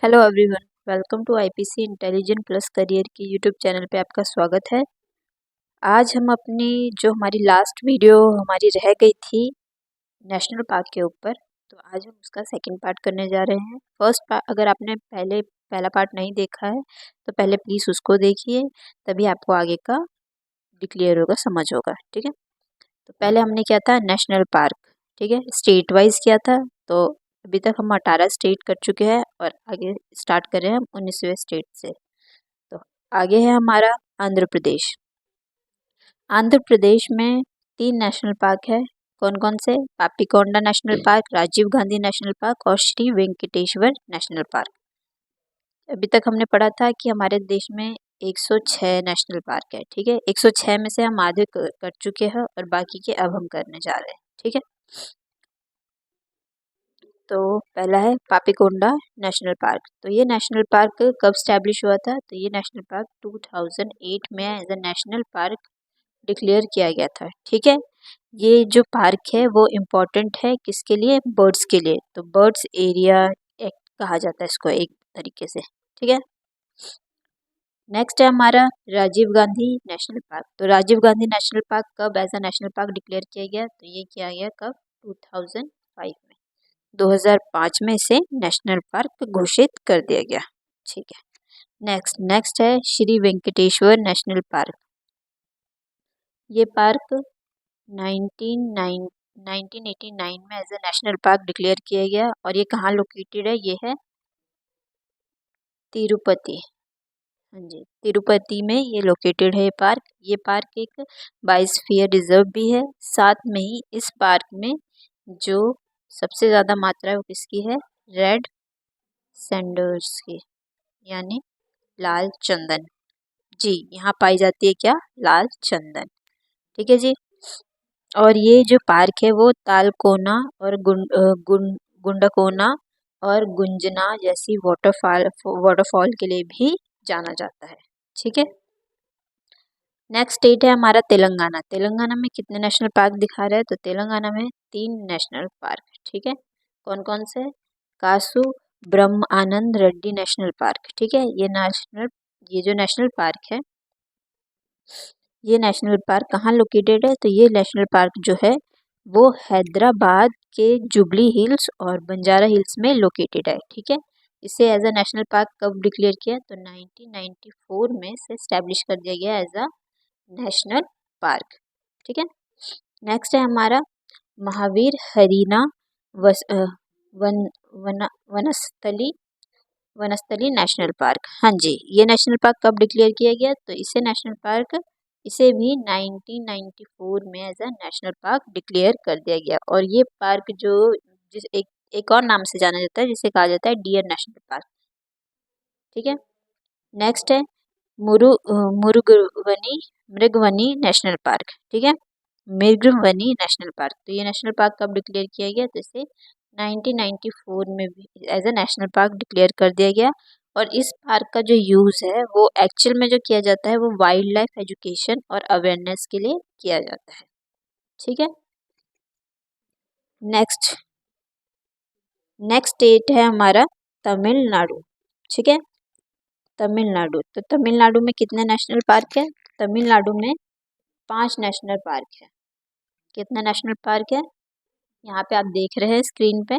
Hello everyone, welcome to IPC intelligent plus career की YouTube channel पे आपका स्वागत है। आज हम अपनी जो हमारी लास्ट वीडियो हमारी रह गई थी नेशनल पार्क के ऊपर, तो आज हम उसका सेकंड पार्ट करने जा रहे हैं। फर्स्ट पार्ट अगर आपने पहला पार्ट नहीं देखा है तो पहले प्लीज़ उसको देखिए, तभी आपको आगे का क्लियर होगा, समझ होगा। ठीक है, तो पहले हमने किया था नेशनल पार्क, ठीक है, स्टेट वाइज किया था। तो अभी तक हम 18 स्टेट कर चुके हैं और आगे स्टार्ट कर रहे हैं हम 19वें स्टेट से। तो आगे है हमारा आंध्र प्रदेश। आंध्र प्रदेश में 3 नेशनल पार्क है। कौन कौन से? Papikonda national park, Rajiv Gandhi national park और श्री वेंकटेश्वर नेशनल पार्क। अभी तक हमने पढ़ा था कि हमारे देश में 106 नेशनल पार्क है। ठीक है, 106 में से हम आधे कर चुके हैं और बाकी के अब हम करने जा रहे हैं। ठीक है, तो पहला है पापीकोंडा नेशनल पार्क। तो ये नेशनल पार्क कब स्टैब्लिश हुआ था? तो ये नेशनल पार्क 2008 में as a national park declare किया गया था। ठीक है, ये जो पार्क है वो इम्पोर्टेंट है किसके लिए? बर्ड्स के लिए। तो बर्ड्स एरिया एक्ट कहा जाता है इसको एक तरीके से। ठीक है, नेक्स्ट है हमारा राजीव गांधी नेशनल पार्क। तो राजीव गांधी नेशनल पार्क कब as a national park declare किया गया? तो ये किया गया कब? 2005 में। 2005 में इसे नेशनल पार्क घोषित कर दिया गया। ठीक है, नेक्स्ट है श्री वेंकटेश्वर नेशनल पार्क। ये पार्क 1989 में as a national park declare किया गया और ये कहाँ लोकेटेड है? ये है तिरुपति। हाँ जी, तिरुपति में ये लोकेटेड है ये पार्क एक बायोस्फीयर रिजर्व भी है। साथ में ही इस पार्क में जो सबसे ज़्यादा मात्रा है वो किसकी है? रेड सैंडर्स की, यानी लाल चंदन। जी, यहाँ पाई जाती है क्या? लाल चंदन। ठीक है जी, और ये जो पार्क है वो तालकोना और गुंडकोना और गुंजना जैसी वाटरफॉल के लिए भी जाना जाता है। ठीक है, नेक्स्ट स्टेट है हमारा तेलंगाना। तेलंगाना में कितने नेशनल पार्क दिखा रहे हैं? तो तेलंगाना में 3 नेशनल पार्क। ठीक है, कौन कौन से? कासु ब्रह्म आनंद रेड्डी नेशनल पार्क। ठीक है, ये जो नेशनल पार्क है, ये नेशनल पार्क कहाँ लोकेटेड है? तो ये नेशनल पार्क जो है वो हैदराबाद के जुबली हिल्स और बंजारा हिल्स में लोकेटेड है। ठीक है, इसे एज अ नेशनल पार्क कब डिक्लेयर किया? तो 1994 में इसे स्टैब्लिश कर दिया गया एज अ नेशनल पार्क। ठीक है, नेक्स्ट है हमारा महावीर हरीना वस, अ, वन, वन, वनस्थली नेशनल पार्क। हाँ जी, ये नेशनल पार्क कब डिक्लेयर किया गया? तो इसे भी 1994 में as a national park declare कर दिया गया। और ये पार्क जो जिस एक और नाम से जाना जाता है जिसे कहा जाता है डियर नेशनल पार्क। ठीक है, नेक्स्ट है मुरुगवनी मृगवनी नेशनल पार्क। ठीक है, मृगवनी नेशनल पार्क। तो ये नेशनल पार्क कब डिक्लेयर किया गया? तो इसे 1994 में भी as a national park declare कर दिया गया। और इस पार्क का जो यूज़ है वो एक्चुअल में जो किया जाता है वो वाइल्ड लाइफ एजुकेशन और अवेयरनेस के लिए किया जाता है। ठीक है, नेक्स्ट नेक्स्ट स्टेट है हमारा तमिलनाडु। ठीक है, तमिलनाडु। तो तमिलनाडु में कितने नेशनल पार्क है? तमिलनाडु में 5 नेशनल पार्क है। कितने नेशनल पार्क है? यहाँ पे आप देख रहे हैं स्क्रीन पे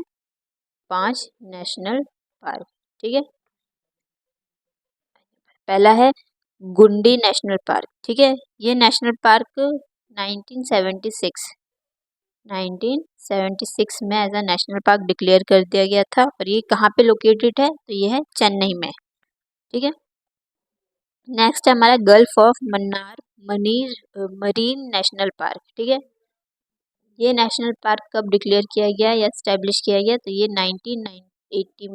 5 नेशनल पार्क। ठीक है, पहला है गुंडी नेशनल पार्क। ठीक है, ये नेशनल पार्क 1976 में as a national park declare कर दिया गया था। और ये कहाँ पे लोकेटेड है? तो ये है चेन्नई में। ठीक है, नेक्स्ट है हमारा gulf of Mannar marine national park. ठीक है, ये नेशनल पार्क कब डिक्लेयर किया गया या स्टैब्लिश किया गया? तो ये 1980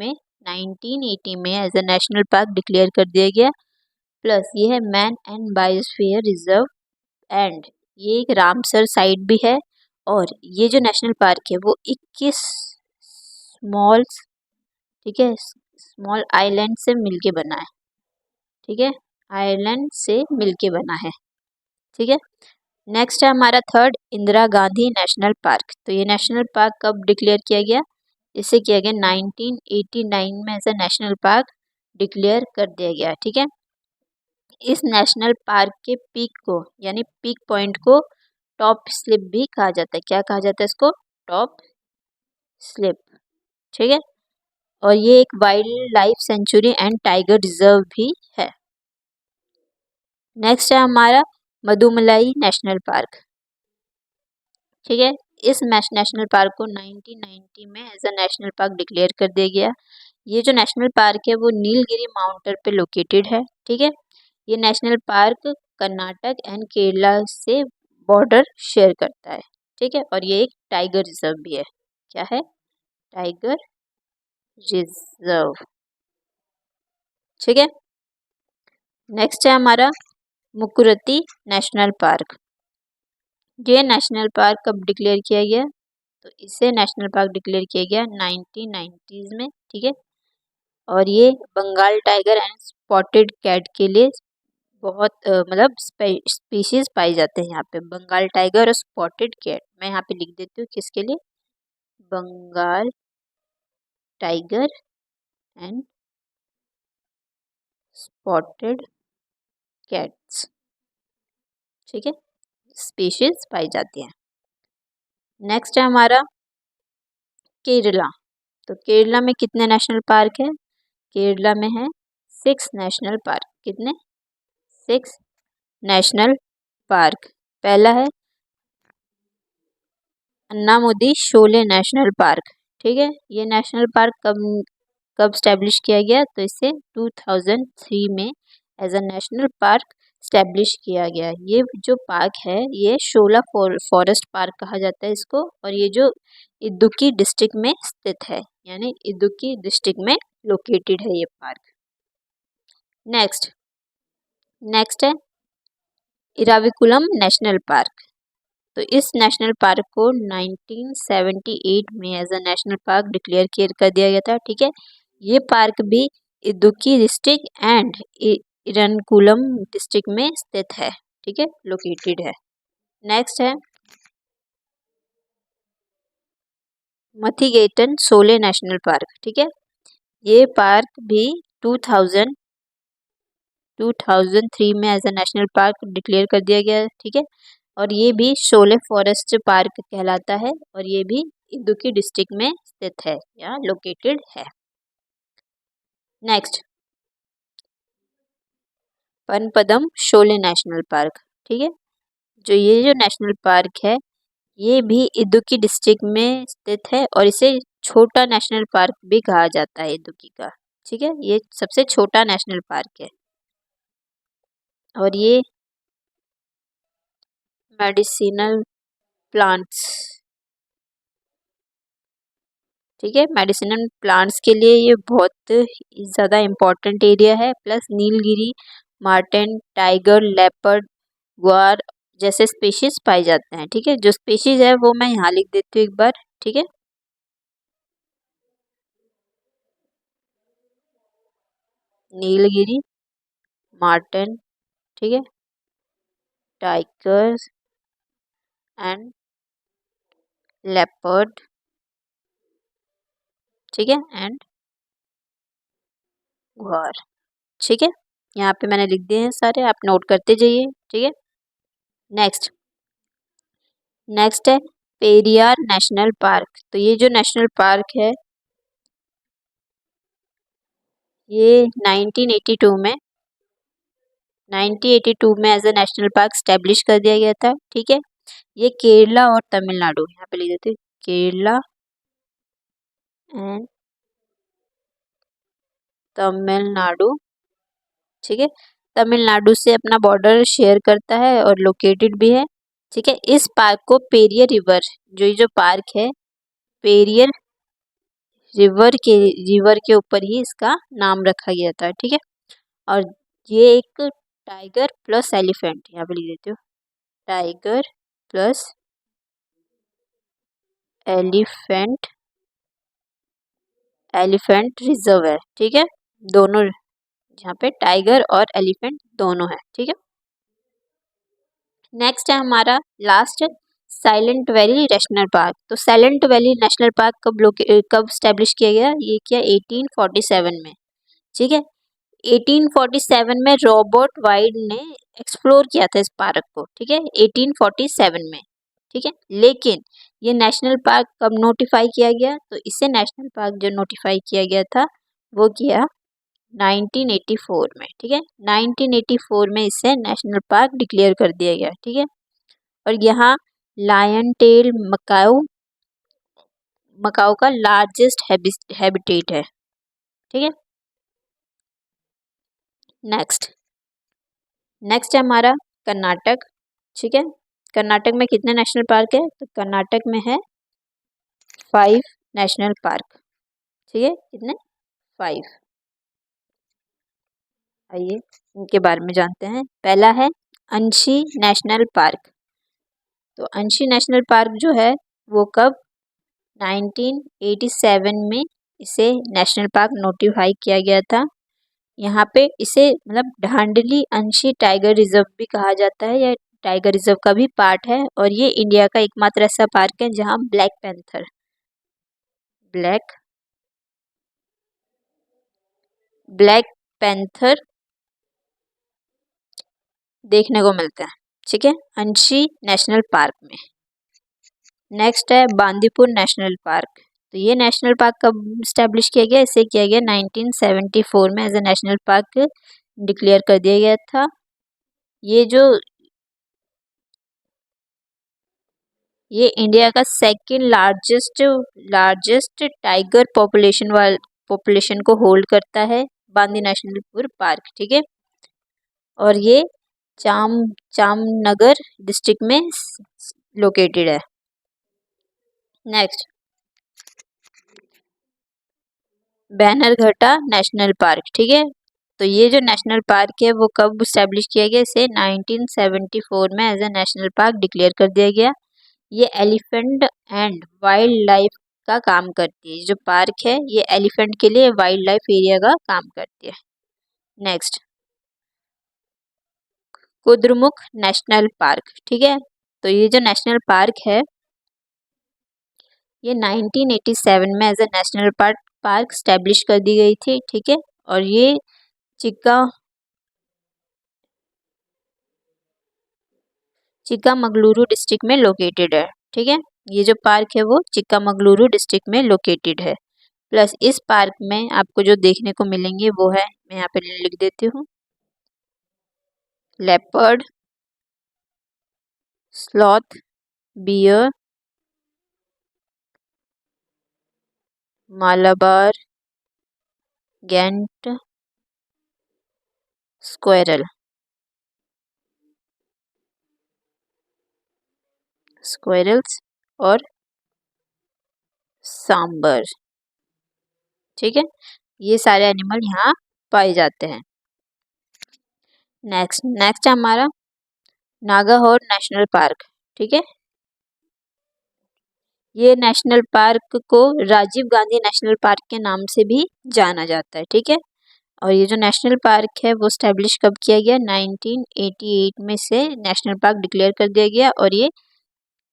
में as a national park declare कर दिया गया। प्लस ये है man and biosphere reserve and ये एक रामसर साइट भी है। और ये जो नेशनल पार्क है वो 21 स्मॉल, ठीक है, स्मॉल आइलैंड से मिलके बना है। ठीक है, आइलैंड से मिलके बना है। ठीक है, नेक्स्ट है हमारा third Indira Gandhi national park. तो ये नेशनल पार्क कब डिक्लेयर किया गया? इसे किया गया 1989 में as a national park declare कर दिया गया। ठीक है, इस नेशनल पार्क के पीक को यानी पीक पॉइंट को टॉप स्लिप भी कहा जाता है। क्या कहा जाता है इसको? Top slip. ठीक है, और ये एक wild life sanctuary and tiger reserve भी है। नेक्स्ट है हमारा मधुमलाई नेशनल पार्क। ठीक है, इस नेशनल पार्क को 1990 में as a national park declare कर दिया गया। ये जो नेशनल पार्क है वो नीलगिरी माउंटेन पे लोकेटेड है। ठीक है, ये national park Karnataka and Kerala से बॉर्डर शेयर करता है। ठीक है, और ये एक टाइगर रिजर्व भी है। क्या है? Tiger reserve. ठीक है, नेक्स्ट है हमारा मुकुरती नेशनल पार्क। ये नेशनल पार्क कब डिक्लेयर किया गया? तो इसे नेशनल पार्क डिक्लेयर किया गया 1990s में। ठीक है, और ये Bengal tiger and spotted cat के लिए बहुत मतलब स्पीशीज पाई जाते हैं यहाँ पे। बंगाल टाइगर और स्पॉटेड कैट, मैं यहाँ पे लिख देती हूँ किसके लिए? Bengal tiger and spotted cats. ठीक है, स्पीशीज पाई जाती हैं। नेक्स्ट है हमारा केरला। तो केरला में कितने नेशनल पार्क है? केरला में है 6 नेशनल पार्क। कितने? 6 नेशनल पार्क। पहला है अन्नामुदी शोले नेशनल पार्क। ठीक है, ये नेशनल पार्क कब स्टैब्लिश किया गया? तो इसे 2003 में as a national park establish किया गया। ये जो पार्क है ये शोला फॉरेस्ट पार्क कहा जाता है इसको, और ये जो इदुक्की डिस्ट्रिक्ट में स्थित है, यानी इदुक्की डिस्ट्रिक्ट में लोकेटेड है ये पार्क। नेक्स्ट है इराविकुलम नेशनल पार्क। तो इस नेशनल पार्क को 1978 में as a national park declare कर दिया गया था। ठीक है, ये पार्क भी Idukki district and Ernakulam district में स्थित है। ठीक है, लोकेटेड है। नेक्स्ट है मथिगेटन शोले नेशनल पार्क। ठीक है, ये पार्क भी 2003 में as a national park declare कर दिया गया। ठीक है, और ये भी शोले फॉरेस्ट पार्क कहलाता है, और ये भी इदुक्की डिस्ट्रिक्ट में स्थित है या लोकेटेड है। नेक्स्ट पनपदम शोले नेशनल पार्क। ठीक है, ये जो नेशनल पार्क है ये भी इदुक्की डिस्ट्रिक्ट में स्थित है, और इसे छोटा नेशनल पार्क भी कहा जाता है इदुक्की का। ठीक है, ये सबसे छोटा नेशनल पार्क है, और ये मेडिसिनल प्लांट्स। ठीक है, मेडिसिनल प्लांट्स के लिए ये बहुत ज़्यादा इम्पोर्टेंट एरिया है। प्लस नीलगिरी मार्टेन टाइगर लेपर्ड ग्वार जैसे स्पीशीज पाए जाते हैं। ठीक है, जो स्पीशीज है वो मैं यहाँ लिख देती हूँ एक बार। ठीक है, नीलगिरी मार्टेन, ठीक है, टाइगर्स एंड लेपर्ड, ठीक है, एंड ग्वार। ठीक है, यहाँ पे मैंने लिख दिए हैं सारे, आप नोट करते जाइए। ठीक है, नेक्स्ट है पेरियार नेशनल पार्क। तो ये जो नेशनल पार्क है ये 1982 में as a national park establish कर दिया गया था। ठीक है, ये केरला और तमिलनाडु, यहाँ पे लिख देते हैं केरला एंड तमिलनाडु। ठीक है, तमिलनाडु से अपना बॉर्डर शेयर करता है और लोकेटेड भी है। ठीक है, इस पार्क को पेरियर रिवर, जो ये जो पार्क है पेरियर रिवर के ऊपर ही इसका नाम रखा गया था। ठीक है, और ये एक टाइगर प्लस एलिफेंट, यहाँ पे लिख देती हूँ टाइगर प्लस एलिफेंट रिजर्व है। ठीक है, दोनों यहाँ पे टाइगर और एलिफेंट दोनों है। ठीक है, नेक्स्ट है हमारा last silent valley national park. तो साइलेंट वैली नेशनल पार्क कब स्टैब्लिश किया गया? ये किया 1847 में। ठीक है, 1847 में रॉबर्ट वाइड ने एक्सप्लोर किया था इस पार्क को। ठीक है, 1847 में। ठीक है, लेकिन ये नेशनल पार्क कब नोटिफाई किया गया? तो इसे नेशनल पार्क जो नोटिफाई किया गया था वो किया 1984 में। ठीक है, 1984 में इसे नेशनल पार्क डिक्लेयर कर दिया गया। ठीक है, और यहाँ लायन टेल मकाओ का लार्जेस्ट हैबिटेट है। ठीक है, नेक्स्ट है हमारा कर्नाटक। ठीक है, कर्नाटक में कितने नेशनल पार्क है? तो कर्नाटक में है 5 नेशनल पार्क। ठीक है, कितने? 5। आइए इनके बारे में जानते हैं। पहला है अंशी नेशनल पार्क। तो अंशी नेशनल पार्क जो है वो कब? 1987 में इसे नेशनल पार्क नोटिफाई किया गया था। यहाँ पे इसे मतलब ढांडली अंशी टाइगर रिजर्व भी कहा जाता है, या टाइगर रिजर्व का भी पार्ट है। और ये इंडिया का एकमात्र ऐसा पार्क है जहाँ ब्लैक पैंथर देखने को मिलता है। ठीक है, अंशी नेशनल पार्क में। नेक्स्ट है बांदीपुर नेशनल पार्क। तो ये नेशनल पार्क कब स्टैब्लिश किया गया? इसे किया गया 1974 में as a national park declare कर दिया गया था। ये इंडिया का सेकंड लार्जेस्ट टाइगर पॉपुलेशन को होल्ड करता है, बांदी नेशनल पार्क। ठीक है, और ये जामनगर डिस्ट्रिक्ट में लोकेटेड है। Next Bannerghatta national park. ठीक है, तो ये जो नेशनल पार्क है वो कब स्टैब्लिश किया गया? इसे 1974 में as a national park declare कर दिया गया। ये एलिफेंट एंड वाइल्ड लाइफ का काम करती है। जो पार्क है ये एलिफेंट के लिए वाइल्ड लाइफ एरिया का काम करती है। Next Kudremukh national park. ठीक है, तो ये जो नेशनल पार्क है ये 1987 में as a national park establish कर दी गई थी। ठीक है, और ये चिक्कामगलुरु डिस्ट्रिक्ट में लोकेटेड है। ठीक है, ये जो पार्क है वो चिक्कामगलुरु डिस्ट्रिक्ट में लोकेटेड है। प्लस इस पार्क में आपको जो देखने को मिलेंगे वो है, मैं यहाँ पे लिख देती हूँ, leopard, sloth, bear, Malabar giant, squirrels और सांबर। ठीक है, ये सारे एनिमल यहाँ पाए जाते हैं। नेक्स्ट हमारा नागाहोर नेशनल पार्क। ठीक है, ये नेशनल पार्क को राजीव गांधी नेशनल पार्क के नाम से भी जाना जाता है। ठीक है, और ये जो नेशनल पार्क है वो स्टैब्लिश कब किया गया? 1988 में से नेशनल पार्क डिक्लेयर कर दिया गया, और ये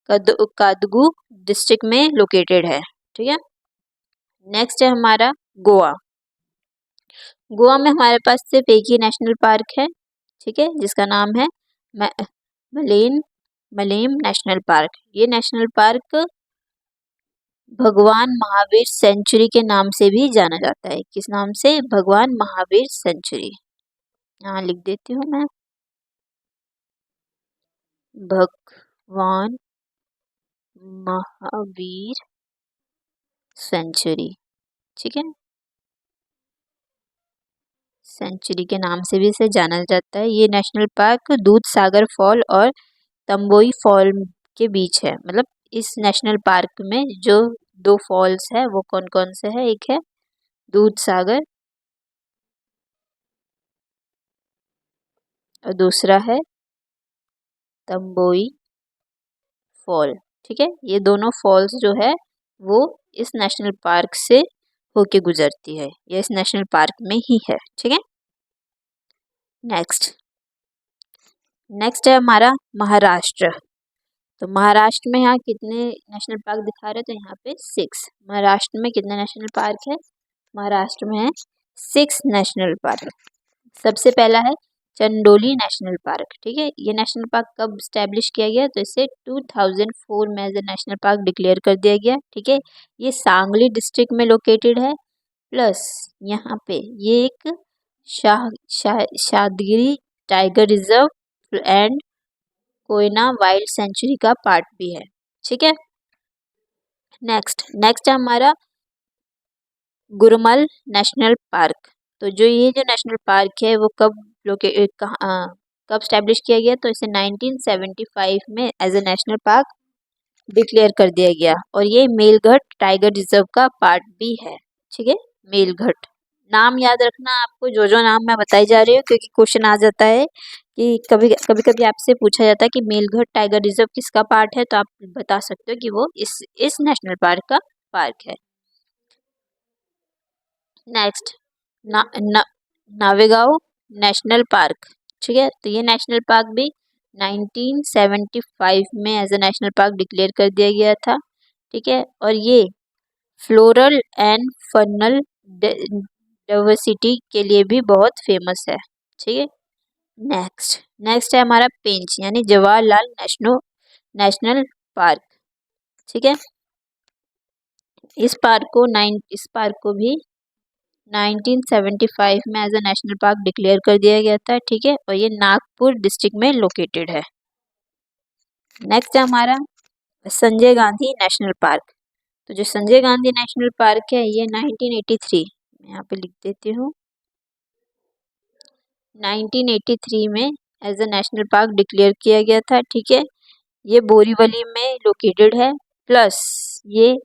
कादगू डिस्ट्रिक्ट में लोकेटेड है। ठीक है, नेक्स्ट है हमारा गोवा। गोवा में हमारे पास सिर्फ एक ही नेशनल पार्क है। ठीक है, जिसका नाम है मलेम नेशनल पार्क। ये नेशनल पार्क भगवान महावीर सेंचुरी के नाम से भी जाना जाता है। किस नाम से? भगवान महावीर सेंचुरी। यहाँ लिख देती हूँ मैं, भगवान महावीर सेंचुरी। ठीक है, सेंचुरी के नाम से भी इसे जाना जाता है। ये नेशनल पार्क दूध सागर फॉल और तंबोई फॉल के बीच है। मतलब इस नेशनल पार्क में जो 2 फॉल्स है वो कौन कौन से है? एक है दूध सागर और दूसरा है तंबोई फॉल। ठीक है, ये दोनों फॉल्स जो है वो इस नेशनल पार्क से होके गुजरती है, ये इस नेशनल पार्क में ही है। ठीक है, नेक्स्ट है हमारा महाराष्ट्र। तो महाराष्ट्र में यहाँ कितने नेशनल पार्क दिखा रहे हैं, तो यहाँ पे 6। महाराष्ट्र में कितने नेशनल पार्क है? महाराष्ट्र में है 6 नेशनल पार्क। सबसे पहला है चंडोली नेशनल पार्क। ठीक है, ये नेशनल पार्क कब स्टैब्लिश किया गया? तो इसे 2004 में as a national park declare कर दिया गया। ठीक है, ये सांगली डिस्ट्रिक्ट में लोकेटेड है। प्लस यहाँ पे ये एक Sahyadri tiger reserve and Koyna wild sanctuary का पार्ट भी है। ठीक है, नेक्स्ट है हमारा गुरुमल नेशनल पार्क। तो जो ये जो नेशनल पार्क है वो कब स्टैब्लिश किया गया? तो इसे 1975 में as a national park declare कर दिया गया, और ये मेलघाट टाइगर रिजर्व का पार्ट भी है। ठीक है, मेलघाट नाम याद रखना आपको, जो नाम मैं बताई जा रही हूँ, क्योंकि क्वेश्चन आ जाता है कि कभी आपसे पूछा जाता है कि मेलघाट टाइगर रिजर्व किसका पार्ट है, तो आप बता सकते हो कि वो इस नेशनल पार्क का पार्क है। Next Navegaon national park. ठीक है, तो ये नेशनल पार्क भी 1975 में as a national park declare कर दिया गया था। ठीक है, और ये फ्लोरल एंड फनल डाइवर्सिटी के लिए भी बहुत फेमस है। ठीक है, नेक्स्ट है हमारा पेंच यानी जवाहरलाल नेशनल पार्क। ठीक है, इस पार्क को भी 1975 में as a national park declare कर दिया गया था। ठीक है, और ये नागपुर डिस्ट्रिक्ट में लोकेटेड है। नेक्स्ट है हमारा संजय गांधी नेशनल पार्क। तो जो संजय गांधी नेशनल पार्क है ये 1983, मैं यहाँ पे लिख देती हूँ, 1983 में as a national park declare किया गया था। ठीक है, ये बोरीवली में लोकेटेड है। प्लस ये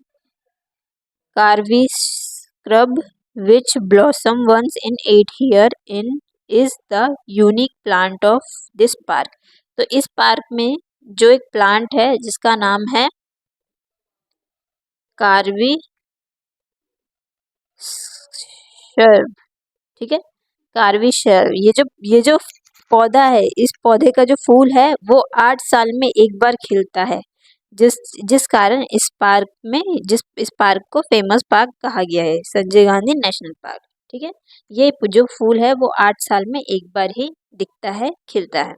karvi scrub which blossom once in 8 year in is the unique plant of this park। तो इस पार्क में जो एक प्लांट है जिसका नाम है कार्वी शर्ब। ठीक है, कार्वी शर्ब, ये जो पौधा है, इस पौधे का जो फूल है वो 8 साल में एक बार खिलता है, जिस जिस कारण इस पार्क को फेमस पार्क कहा गया है, संजय गांधी नेशनल पार्क। ठीक है, ये जो फूल है वो 8 साल में एक बार ही दिखता है, खिलता है।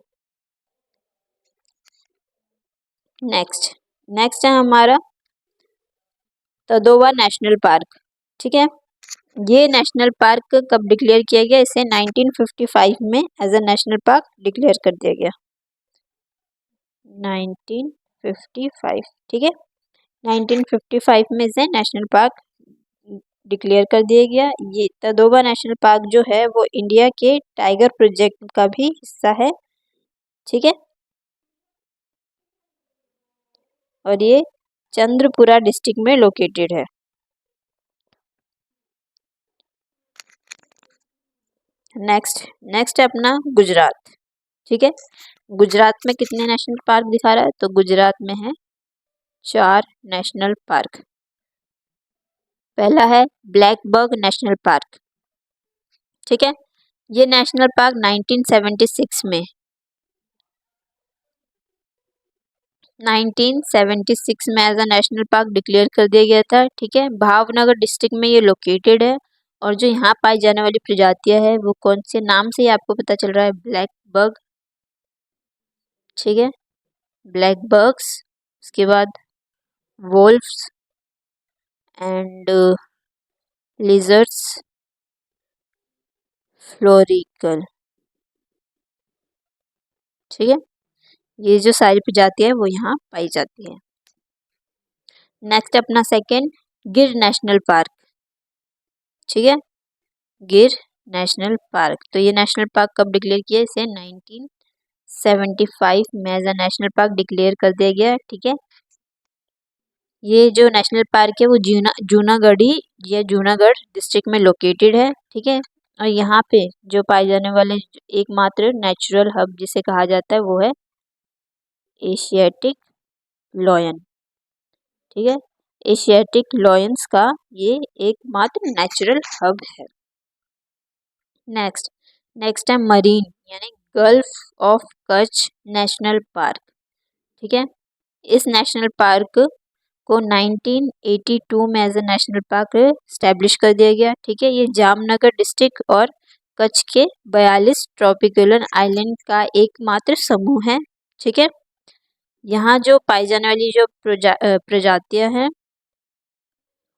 नेक्स्ट है हमारा तदोवा नेशनल पार्क। ठीक है, ये नेशनल पार्क कब डिक्लेयर किया गया? इसे 1955 में as a national park declare कर दिया गया, 1955। ठीक है, 1955 में इसे नेशनल पार्क डिक्लेयर कर दिया गया। ये तदोबा नेशनल पार्क जो है वो इंडिया के टाइगर प्रोजेक्ट का भी हिस्सा है। ठीक है, और ये चंद्रपुरा डिस्ट्रिक्ट में लोकेटेड है। नेक्स्ट है अपना गुजरात। ठीक है, गुजरात में कितने नेशनल पार्क दिखा रहा है? तो गुजरात में है 4 नेशनल पार्क। पहला है ब्लैकबक नेशनल पार्क। ठीक है, ये नेशनल पार्क 1976 में 1976 में as a national park declare कर दिया गया था। ठीक है, भावनगर डिस्ट्रिक्ट में ये लोकेटेड है, और जो यहाँ पाई जाने वाली प्रजातियां है वो कौन से नाम से ही आपको पता चल रहा है, ब्लैक बग। ठीक है, ब्लैक बग्स, उसके बाद वोल्फ्स एंड लिजर्ड्स, फ्लोरिकल। ठीक है, ये जो सारी प्रजातियां है वो यहाँ पाई जाती है। नेक्स्ट अपना सेकेंड गिर नेशनल पार्क। ठीक है, गिर नेशनल पार्क। तो ये नेशनल पार्क कब डिक्लेयर किया? इसे 1975 में as a national park declare कर दिया गया। ठीक है, ये जो नेशनल पार्क है वो जूनागढ़ डिस्ट्रिक्ट में लोकेटेड है। ठीक है, और यहाँ पे जो पाए जाने वाले एकमात्र नेचुरल हब जिसे कहा जाता है वो है एशियाटिक लॉयन। ठीक है, एशियाटिक लॉयंस का ये एकमात्र नेचुरल हब है। नेक्स्ट है मरीन यानी gulf of Kutch national park. ठीक है, इस नेशनल पार्क को 1982 में as a national park establish कर दिया गया। ठीक है, ये जामनगर डिस्ट्रिक्ट और कच्छ के 42 ट्रॉपिकल आइलैंड का एकमात्र समूह है। ठीक है, यहाँ जो पाई जाने वाली जो प्रजातियां हैं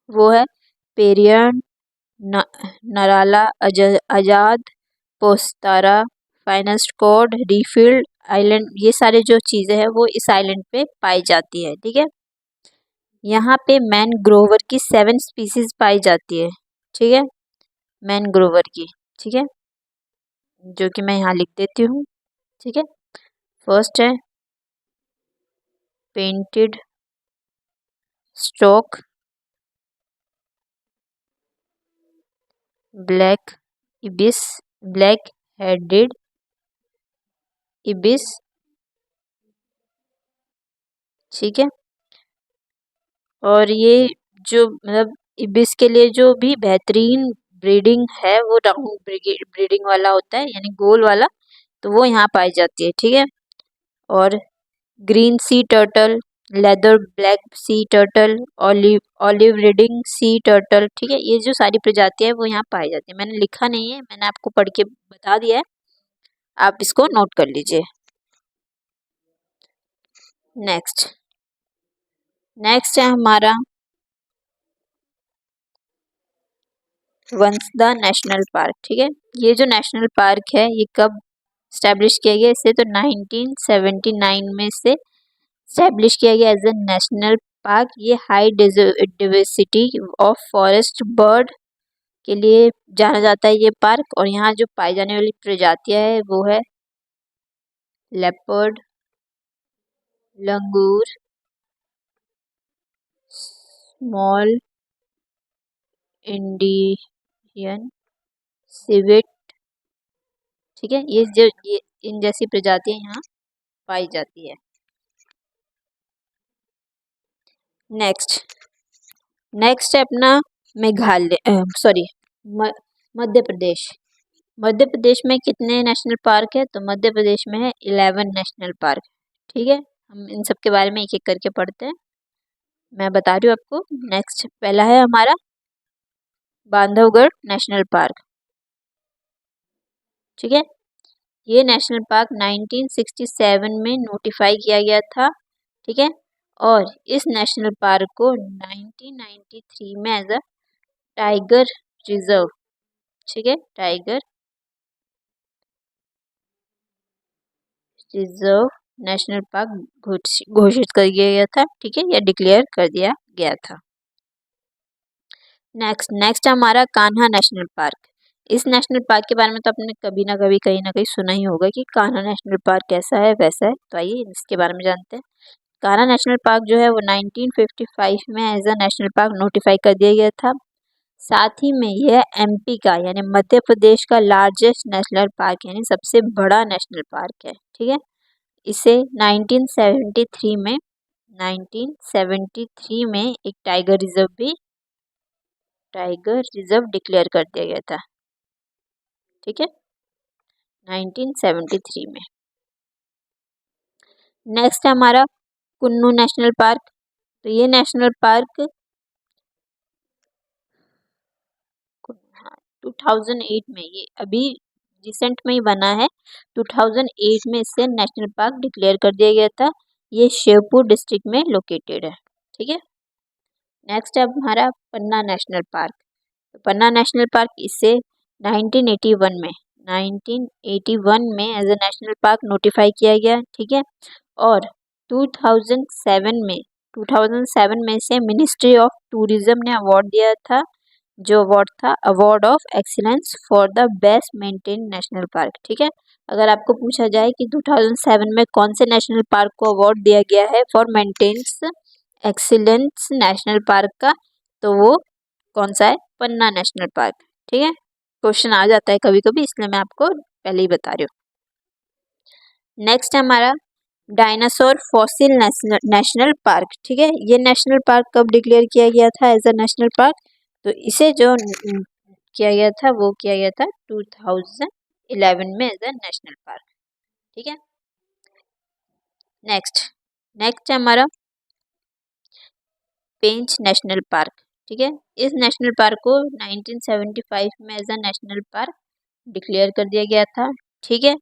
वो है पेरियन, नराला, आजाद, पोस्तारा, फाइनेस्ट कोड, रीफिल्ड आइलैंड, ये सारे जो चीज़ें हैं वो इस आइलैंड पे पाई जाती है। ठीक है, यहाँ पे मैनग्रोवर की 7 स्पीसीज पाई जाती है। ठीक है, मैनग्रोवर की। ठीक है, जो कि मैं यहाँ लिख देती हूँ। ठीक है, फर्स्ट है painted stock, black ibis, black headed ibis. ठीक है, और ये जो मतलब इबिस के लिए जो भी बेहतरीन ब्रीडिंग है वो राउंड ब्रीडिंग वाला होता है, यानी गोल वाला, तो वो यहाँ पाई जाती है। ठीक है, और green sea turtle, leather black sea turtle, olive reading sea turtle. ठीक है, ये जो सारी प्रजातियां है वो यहाँ पाई जाती है। मैंने लिखा नहीं है, मैंने आपको पढ़ के बता दिया है, आप इसको नोट कर लीजिए। नेक्स्ट है हमारा वंसदा नेशनल पार्क। ठीक है, ये जो नेशनल पार्क है ये कब स्टैब्लिश किया गया? इसे तो 1979 में से स्टैब्लिश किया गया एज ए नेशनल पार्क। ये high diversity of forest bird के लिए जाना जाता है ये पार्क, और यहाँ जो पाई जाने वाली प्रजातियां है वो है लेपर्ड, लंगूर, स्मॉल इंडियन सिवेट। ठीक है, ये इन जैसी प्रजातियां यहाँ पाई जाती है। नेक्स्ट है अपना मेघालय, सॉरी, मध्य प्रदेश। मध्य प्रदेश में कितने नेशनल पार्क है? तो मध्य प्रदेश में है 11 नेशनल पार्क। ठीक है, हम इन सब के बारे में एक एक करके पढ़ते हैं, मैं बता रही हूँ आपको। नेक्स्ट पहला है हमारा बांधवगढ़ नेशनल पार्क। ठीक है, ये नेशनल पार्क 1967 में नोटिफाई किया गया था। ठीक है, और इस नेशनल पार्क को 1993 में एज अ टाइगर रिजर्व, ठीक है, टाइगर रिजर्व नेशनल पार्क घोषित कर दिया गया था। ठीक है, या डिक्लेयर कर दिया गया था। नेक्स्ट हमारा कान्हा नेशनल पार्क। इस नेशनल पार्क के बारे में तो आपने कभी ना कभी कहीं ना कहीं सुना ही होगा कि कान्हा नेशनल पार्क कैसा है वैसा है, तो आइए इसके बारे में जानते हैं। कान्हा नेशनल पार्क जो है वो 1955 में as a national park notify कर दिया गया था। साथ ही में यह एमपी का यानी मध्य प्रदेश का लार्जेस्ट नेशनल पार्क यानी सबसे बड़ा नेशनल पार्क है। ठीक है, इसे 1973 में एक टाइगर रिजर्व डिक्लेयर कर दिया गया था। ठीक है, 1973 में। नेक्स्ट है हमारा कुन्नू नेशनल पार्क। तो ये नेशनल पार्क 2008 में, ये अभी रिसेंट में ही बना है, 2008 में इसे नेशनल पार्क डिक्लेयर कर दिया गया था। ये शिवपुर डिस्ट्रिक्ट में लोकेटेड है। ठीक है, नेक्स्ट है हमारा पन्ना नेशनल पार्क। तो पन्ना नेशनल पार्क इसे 1981 में as a national park notify किया गया। ठीक है, और 2007 में इसे मिनिस्ट्री ऑफ टूरिज्म ने अवार्ड दिया था, जो अवार्ड था award of excellence for the best maintain national park. ठीक है, अगर आपको पूछा जाए कि 2007 में कौन से नेशनल पार्क को अवार्ड दिया गया है for maintenance excellence national park का, तो वो कौन सा है? Panna national park. ठीक है, क्वेश्चन आ जाता है कभी कभी, इसलिए मैं आपको पहले ही बता रही हूँ। नेक्स्ट है हमारा डायनासोर फॉसिल नेशनल पार्क। ठीक है, ये नेशनल पार्क कब डिक्लेयर किया गया था एज अ नेशनल पार्क? तो इसे जो किया गया था वो किया गया था 2011 में एज अ नेशनल पार्क। ठीक है, नेक्स्ट नेक्स्ट है हमारा पेंच नेशनल पार्क। ठीक है, इस नेशनल पार्क को 1975 में as a national park declare कर दिया गया था। ठीक है,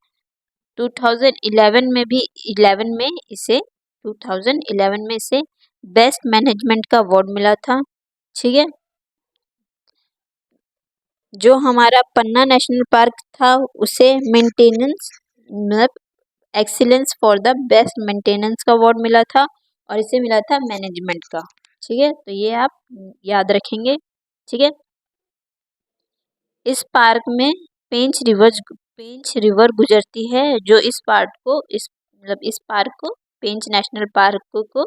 2011 में भी 11 में इसे 2011 में इसे बेस्ट मैनेजमेंट का अवार्ड मिला था। ठीक है, जो हमारा पन्ना नेशनल पार्क था उसे मेंटेनेंस मतलब excellence for the best maintenance का अवार्ड मिला था और इसे मिला था मैनेजमेंट का। ठीक है, तो ये आप याद रखेंगे। ठीक है, इस पार्क में पेंच रिवर गुजरती है जो इस पार्क को पेंच नेशनल पार्क को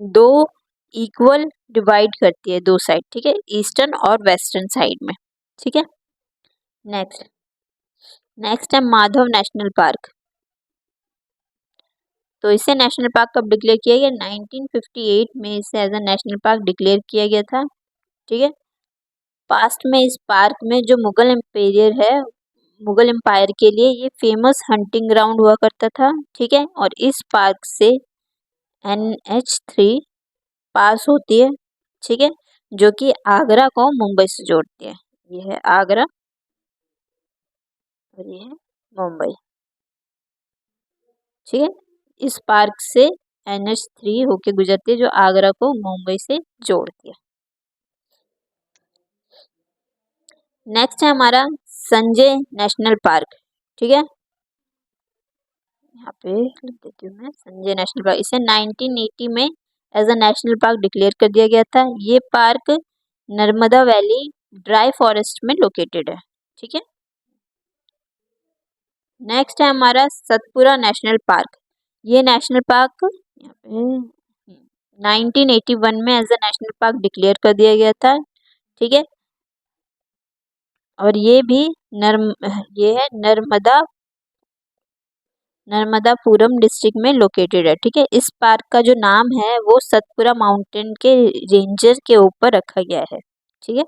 दो इक्वल डिवाइड करती है, दो साइड। ठीक है, ईस्टर्न और वेस्टर्न साइड में। ठीक है, नेक्स्ट नेक्स्ट है माधव नेशनल पार्क। तो इसे नेशनल पार्क कब डिक्लेयर किया गया? 1958 में इसे as a national park declare किया गया था। ठीक है, पास्ट में इस पार्क में जो मुगल एम्पायर के लिए ये फेमस हंटिंग ग्राउंड हुआ करता था। ठीक है, और इस पार्क से NH3 पास होती है। ठीक है, जो कि आगरा को मुंबई से जोड़ती है। ये है आगरा और ये है मुंबई। ठीक है, इस पार्क से NH3 होके गुजरती है जो आगरा को मुंबई से जोड़ती है। नेक्स्ट है हमारा संजय नेशनल पार्क। ठीक है, यहाँ पे लिख देती हूँ मैं संजय नेशनल पार्क। इसे 1980 में as a national park declare कर दिया गया था। ये park Narmada valley dry forest में लोकेटेड है। ठीक है, नेक्स्ट है हमारा सतपुरा नेशनल पार्क। ये नेशनल पार्क यहाँ पे 1981 में as a national park declare कर दिया गया था। ठीक है, और ये है नर्मदापुरम डिस्ट्रिक्ट में लोकेटेड है। ठीक है, इस पार्क का जो नाम है वो सतपुरा माउंटेन के रेंजर के ऊपर रखा गया है। ठीक है,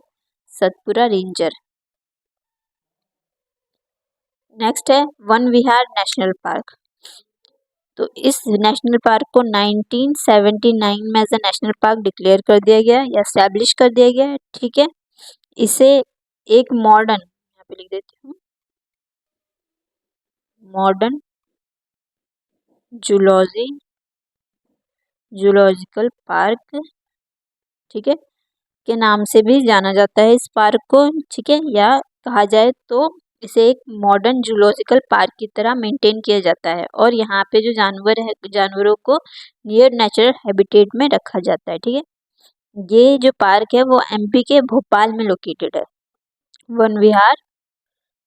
सतपुरा रेंजर। नेक्स्ट है वन विहार नेशनल पार्क। तो इस नेशनल पार्क को 1979 में as a national park declare कर दिया गया या एस्टैब्लिश कर दिया गया है। ठीक है, इसे एक यहाँ पे लिख देती हूँ मॉडर्न जूलॉजिकल पार्क, ठीक है, के नाम से भी जाना जाता है इस पार्क को। ठीक है, या कहा जाए तो इसे एक मॉडर्न जूलॉजिकल पार्क की तरह मेंटेन किया जाता है और यहाँ पे जो जानवरों को नियर नेचुरल हैबिटेट में रखा जाता है। ठीक है, ये जो पार्क है वो MP के भोपाल में लोकेटेड है। वन विहार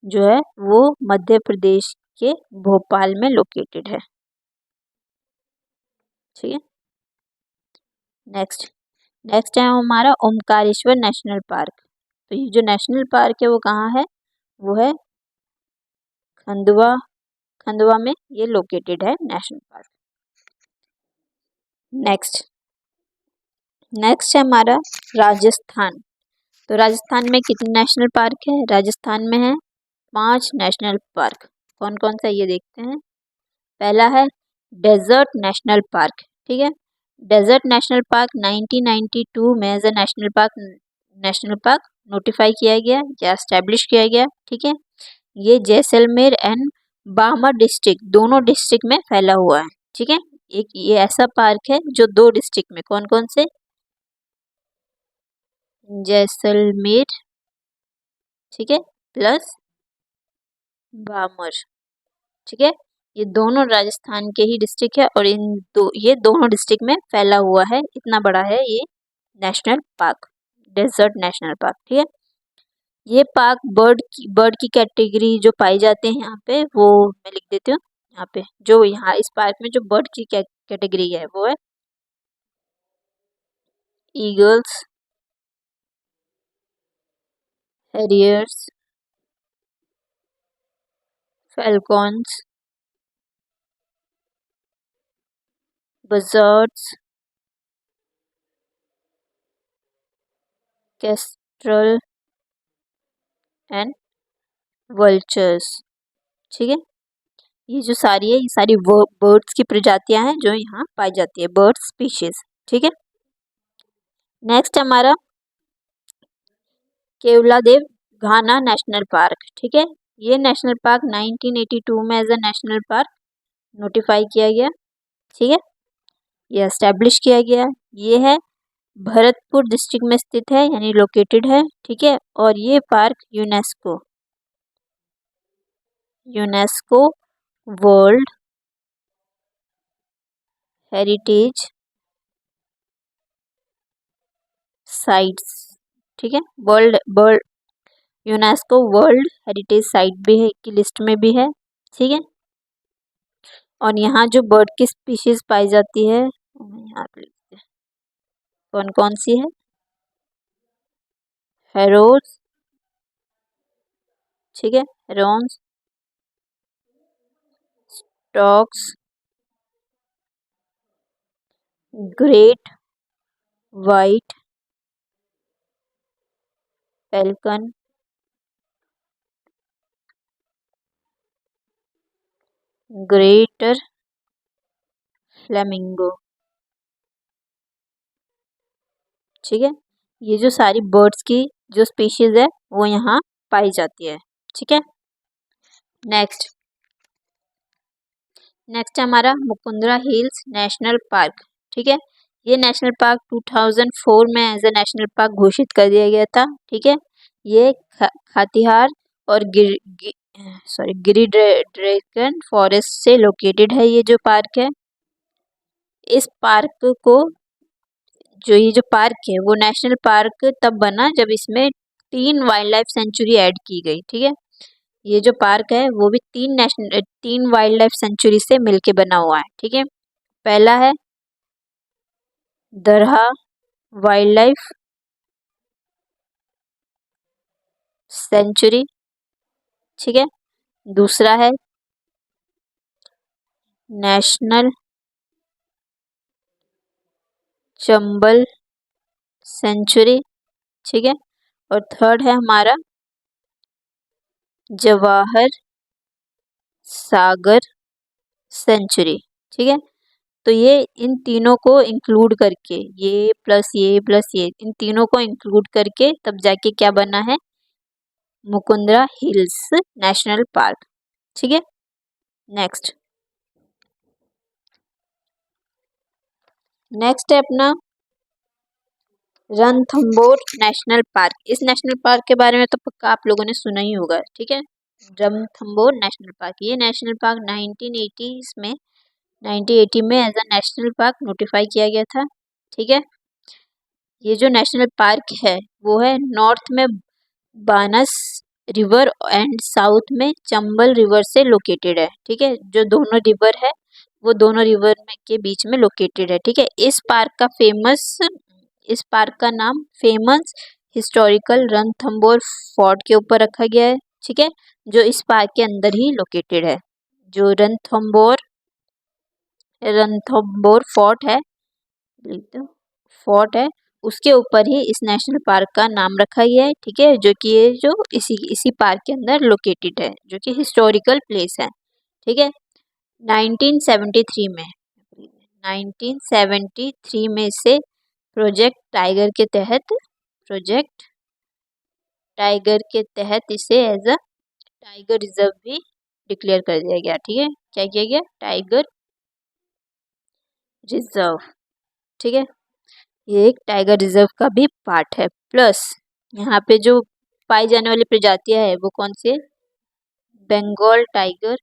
जो है वो मध्य प्रदेश के भोपाल में लोकेटेड है। ठीक है, नेक्स्ट नेक्स्ट है हमारा ओमकारेश्वर नेशनल पार्क। तो ये जो नेशनल पार्क है वो कहाँ है? वो है खंडवा में ये लोकेटेड है नेशनल पार्क। नेक्स्ट नेक्स्ट है हमारा राजस्थान। तो राजस्थान में कितने नेशनल पार्क है? राजस्थान में है 5 नेशनल पार्क। कौन कौन सा ये देखते हैं। पहला है डेजर्ट नेशनल पार्क। ठीक है, डेजर्ट नेशनल पार्क 1992 में as a national park notify किया गया या एस्टेब्लिश किया गया। ठीक है, ये जैसलमेर एंड बामर डिस्ट्रिक्ट दोनों डिस्ट्रिक्ट में फैला हुआ है। ठीक है, एक ये ऐसा पार्क है जो 2 डिस्ट्रिक्ट में कौन कौन से जैसलमेर, ठीक है, प्लस बामर। ठीक है, ये दोनों राजस्थान के ही डिस्ट्रिक्ट है और ये दोनों डिस्ट्रिक्ट में फैला हुआ है। इतना बड़ा है ये national park, desert national park. ठीक है, ये पार्क बर्ड की कैटेगरी जो पाई जाते हैं यहाँ पे वो मैं लिख देती हूँ। यहाँ पे जो यहाँ इस पार्क में जो बर्ड की कैटेगरी है वो है ईगल्स, हैरियर्स, फैल्कॉन्स, बजर्ड्स, केस्ट्रल एंड वल्चर्स। ठीक है, ये जो सारी है ये सारी बर्ड्स की प्रजातियां हैं जो यहाँ पाई जाती है, बर्ड स्पीशीज। ठीक है, नेक्स्ट हमारा केवलादेव घाना नेशनल पार्क। ठीक है, ये नेशनल पार्क 1982 में as a national park notify किया गया। ठीक है, ये एस्टेब्लिश किया गया। ये है भरतपुर डिस्ट्रिक्ट में स्थित है, यानी लोकेटेड है। ठीक है, और ये park UNESCO UNESCO world heritage sites, ठीक है, world world UNESCO world heritage site भी है की लिस्ट में भी है। ठीक है, और यहाँ जो बर्ड की स्पीशीज पाई जाती है यहाँ पे लिखते हैं कौन कौन सी है। हेरोज, ठीक है, herons, storks, great white pelican, greater flamingo. ठीक है, ये जो सारी बर्ड्स की जो स्पीशीज है वो यहाँ पाई जाती है। ठीक है, नेक्स्ट नेक्स्ट हमारा मुकुंदरा हिल्स नेशनल पार्क। ठीक है, ये नेशनल पार्क 2004 में एज ए नेशनल पार्क घोषित कर दिया गया था। ठीक है, ये खातिहार और गिरी ड्रैगन फॉरेस्ट से लोकेटेड है ये जो पार्क है। इस पार्क को जो ये जो पार्क है वो नेशनल पार्क तब बना जब इसमें 3 वाइल्ड लाइफ सेंचुरी ऐड की गई। ठीक है, ये जो पार्क है वो भी 3 वाइल्ड लाइफ सेंचुरी से मिलके बना हुआ है। ठीक है, पहला है दरहा वाइल्ड लाइफ सेंचुरी। ठीक है, दूसरा है नेशनल चंबल सेंचुरी। ठीक है, और थर्ड है हमारा जवाहर सागर सेंचुरी। ठीक है, तो ये इन तीनों को इंक्लूड करके ये प्लस ये इन तीनों को इंक्लूड करके तब जाके क्या बना है मुकुंदरा हिल्स नेशनल पार्क। ठीक है, नेक्स्ट नेक्स्ट है अपना रणथंभौर नेशनल पार्क। इस नेशनल पार्क के बारे में तो पक्का आप लोगों ने सुना ही होगा। ठीक है, रणथंभौर नेशनल पार्क, ये नेशनल पार्क 1980 में as a national park notify किया गया था। ठीक है, ये जो नेशनल पार्क है वो है नॉर्थ में बानस रिवर एंड साउथ में चंबल रिवर से लोकेटेड है। ठीक है, जो दोनों रिवर है वो दोनों रिवर में के बीच में लोकेटेड है। ठीक है, इस पार्क का नाम फेमस हिस्टोरिकल रणथंभौर फोर्ट के ऊपर रखा गया है। ठीक है, जो इस पार्क के अंदर ही लोकेटेड है। जो रणथंभौर फोर्ट है उसके ऊपर ही इस नेशनल पार्क का नाम रखा गया है। ठीक है, जो कि ये जो इसी पार्क के अंदर लोकेटेड है, जो कि हिस्टोरिकल प्लेस है। ठीक है, 1973 में इसे प्रोजेक्ट टाइगर के तहत इसे एज अ टाइगर रिजर्व भी डिक्लेयर कर दिया गया। ठीक है, क्या किया गया, टाइगर रिजर्व। ठीक है, ये एक टाइगर रिजर्व का भी पार्ट है। प्लस यहाँ पे जो पाई जाने वाली प्रजातियां है वो कौन सी है, बंगाल टाइगर,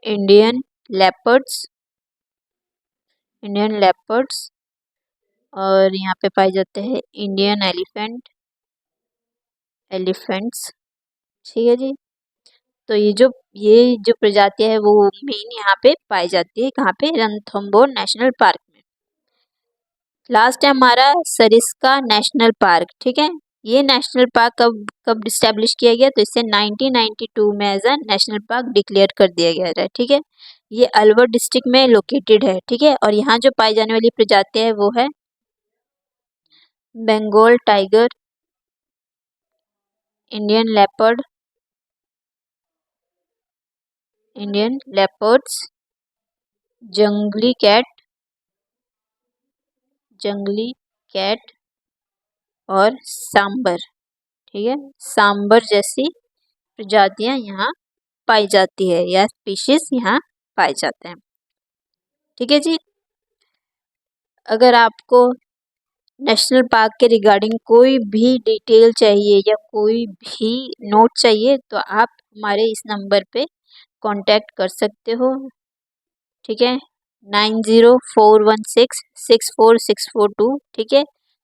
इंडियन लेपर्ड्स और यहाँ पे पाए जाते हैं इंडियन एलिफेंट्स। ठीक है जी, तो ये जो प्रजातियां है वो मेन यहाँ पे पाई जाती है, कहाँ पे, रणथंभौर नेशनल पार्क में। लास्ट है हमारा सरिस्का नेशनल पार्क। ठीक है, ये नेशनल पार्क कब कब इस्टेब्लिश किया गया, तो इसे 1992 में as a national park declare कर दिया गया था। ठीक है, ये अलवर डिस्ट्रिक्ट में लोकेटेड है। ठीक है, और यहाँ जो पाई जाने वाली प्रजातियां है वो है Bengal tiger, Indian leopard, Indian leopards, जंगली कैट, जंगली कैट और सांबर। ठीक है, सांबर जैसी प्रजातियां यहाँ पाई जाती है या स्पीशीज यहाँ पाए जाते हैं। ठीक है जी, अगर आपको नेशनल पार्क के रिगार्डिंग कोई भी डिटेल चाहिए या कोई भी नोट चाहिए तो आप हमारे इस नंबर पे कांटेक्ट कर सकते हो। ठीक है, 9041664642। ठीक है,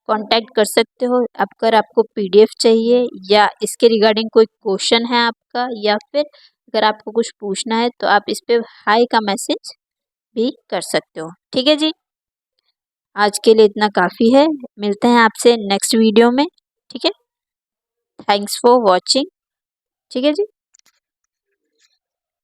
कांटेक्ट कर सकते हो। अगर आपको पीडीएफ चाहिए या इसके रिगार्डिंग कोई क्वेश्चन है आपका, या फिर अगर आपको कुछ पूछना है तो आप इस पे हाई का मैसेज भी कर सकते हो। ठीक है जी, आज के लिए इतना काफ़ी है। मिलते हैं आपसे नेक्स्ट वीडियो में। ठीक है, थैंक्स फॉर वॉचिंग। ठीक है जी।